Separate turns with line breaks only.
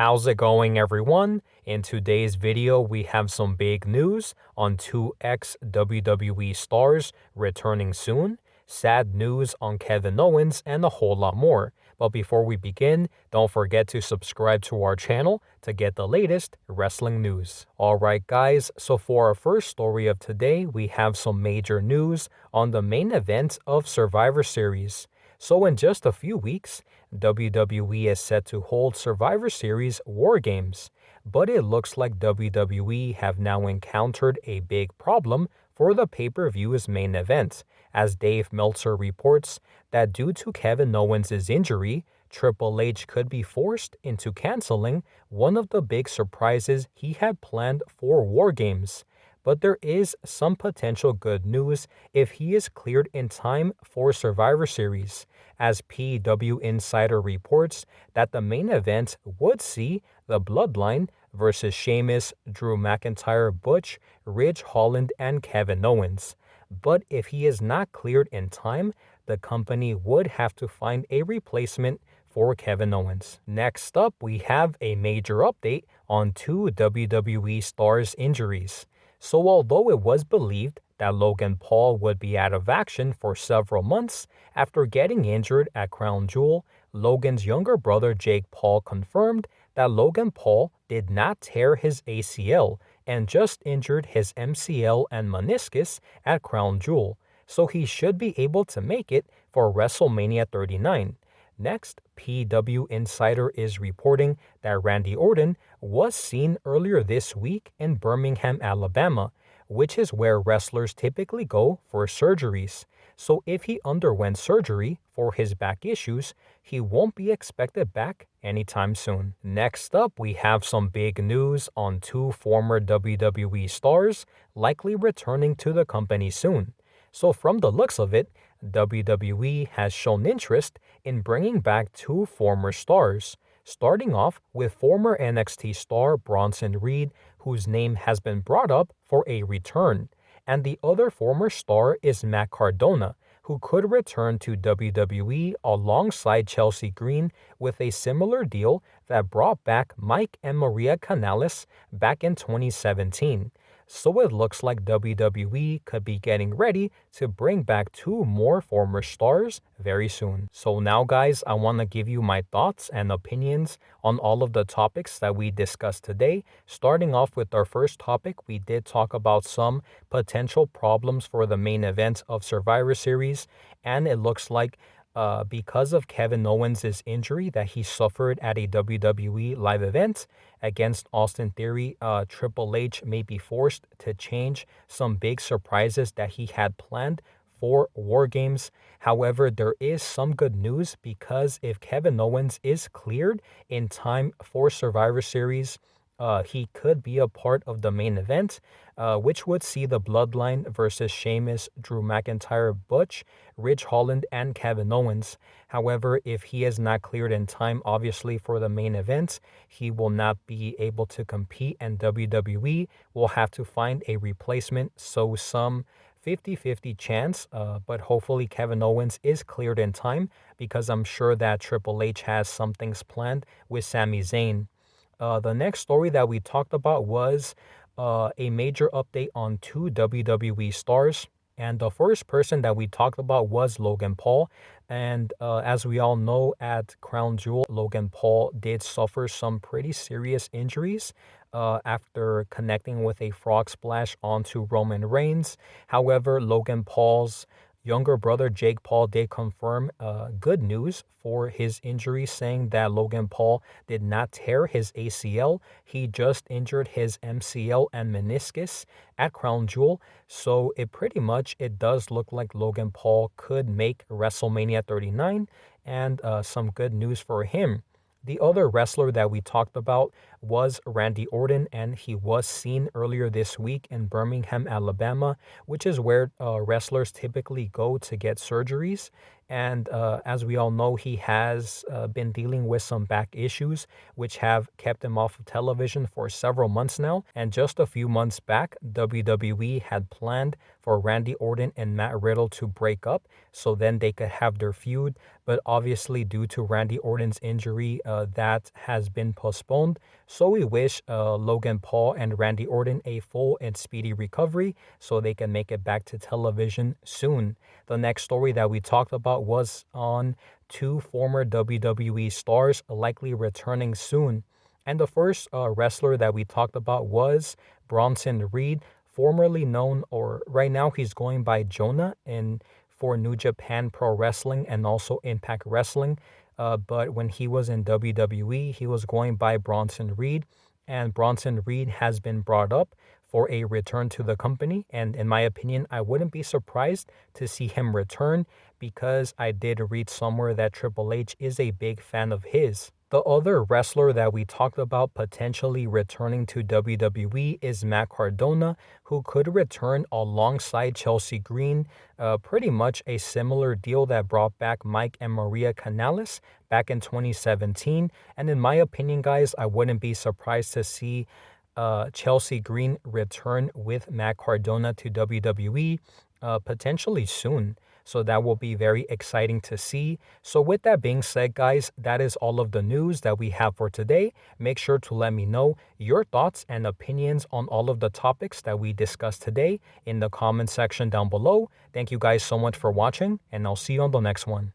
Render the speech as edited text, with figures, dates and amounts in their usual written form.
How's it going, everyone? In today's video, we have some big news on two ex-WWE stars returning soon, sad news on Kevin Owens, and a whole lot more. But before we begin, don't forget to subscribe to our channel to get the latest wrestling news. Alright guys, so for our first story of today, we have some major news on the main event of Survivor Series. So in just a few weeks, WWE is set to hold Survivor Series War Games, but it looks like WWE have now encountered a big problem for the pay-per-view's main event, as Dave Meltzer reports that due to Kevin Owens' injury, Triple H could be forced into canceling one of the big surprises he had planned for War Games. But there is some potential good news if he is cleared in time for Survivor Series, as PWINSIDER reports that the main event would see the Bloodline versus Sheamus, Drew McIntyre, Butch, Ridge Holland, and Kevin Owens. But if he is not cleared in time, the company would have to find a replacement for Kevin Owens. Next up, we have a major update on two WWE stars' injuries. So although it was believed that Logan Paul would be out of action for several months after getting injured at Crown Jewel, Logan's younger brother Jake Paul confirmed that Logan Paul did not tear his ACL and just injured his MCL and meniscus at Crown Jewel, so he should be able to make it for WrestleMania 39. Next, PWINSIDER is reporting that Randy Orton was seen earlier this week in Birmingham, Alabama, which is where wrestlers typically go for surgeries. So if he underwent surgery for his back issues, he won't be expected back anytime soon. Next up, we have some big news on two former WWE stars likely returning to the company soon. So from the looks of it, WWE has shown interest in bringing back two former stars, starting off with former NXT star Bronson Reed, whose name has been brought up for a return, and the other former star is Matt Cardona, who could return to WWE alongside Chelsea Green with a similar deal that brought back Mike and Maria Kanellis back in 2017. So it looks like WWE could be getting ready to bring back two more former stars very soon. So now guys, I want to give you my thoughts and opinions on all of the topics that we discussed today. Starting off with our first topic, we did talk about some potential problems for the main event of Survivor Series, and it looks like because of Kevin Owens' injury that he suffered at a WWE live event against Austin Theory, Triple H may be forced to change some big surprises that he had planned for War Games. However, there is some good news because if Kevin Owens is cleared in time for Survivor Series, he could be a part of the main event, which would see the Bloodline versus Sheamus, Drew McIntyre, Butch, Ridge Holland, and Kevin Owens. However, if he is not cleared in time, obviously, for the main event, he will not be able to compete, and WWE will have to find a replacement. So some 50-50 chance, but hopefully Kevin Owens is cleared in time because I'm sure that Triple H has some things planned with Sami Zayn. The next story that we talked about was a major update on two WWE stars. And the first person that we talked about was Logan Paul. And as we all know, at Crown Jewel, Logan Paul did suffer some pretty serious injuries after connecting with a frog splash onto Roman Reigns. However, Logan Paul's younger brother Jake Paul did confirm good news for his injury, saying that Logan Paul did not tear his ACL. He just injured his MCL and meniscus at Crown Jewel. So it does look like Logan Paul could make WrestleMania 39, and some good news for him. The other wrestler that we talked about was Randy Orton, and he was seen earlier this week in Birmingham, Alabama, which is where wrestlers typically go to get surgeries. And as we all know, he has been dealing with some back issues, which have kept him off of television for several months now. And just a few months back, WWE had planned for Randy Orton and Matt Riddle to break up so then they could have their feud. But obviously, due to Randy Orton's injury, that has been postponed. So we wish Logan Paul and Randy Orton a full and speedy recovery so they can make it back to television soon. The next story that we talked about was on two former WWE stars likely returning soon. And the first wrestler that we talked about was Bronson Reed, formerly known, or right now he's going by Jonah in for New Japan Pro Wrestling and also Impact Wrestling. But when he was in WWE, he was going by Bronson Reed, and Bronson Reed has been brought up for a return to the company. And in my opinion, I wouldn't be surprised to see him return because I did read somewhere that Triple H is a big fan of his. The other wrestler that we talked about potentially returning to WWE is Matt Cardona, who could return alongside Chelsea Green, pretty much a similar deal that brought back Mike and Maria Kanellis back in 2017. And in my opinion, guys, I wouldn't be surprised to see Chelsea Green return with Matt Cardona to WWE potentially soon. So that will be very exciting to see. So with that being said, guys, that is all of the news that we have for today. Make sure to let me know your thoughts and opinions on all of the topics that we discussed today in the comment section down below. Thank you guys so much for watching, and I'll see you on the next one.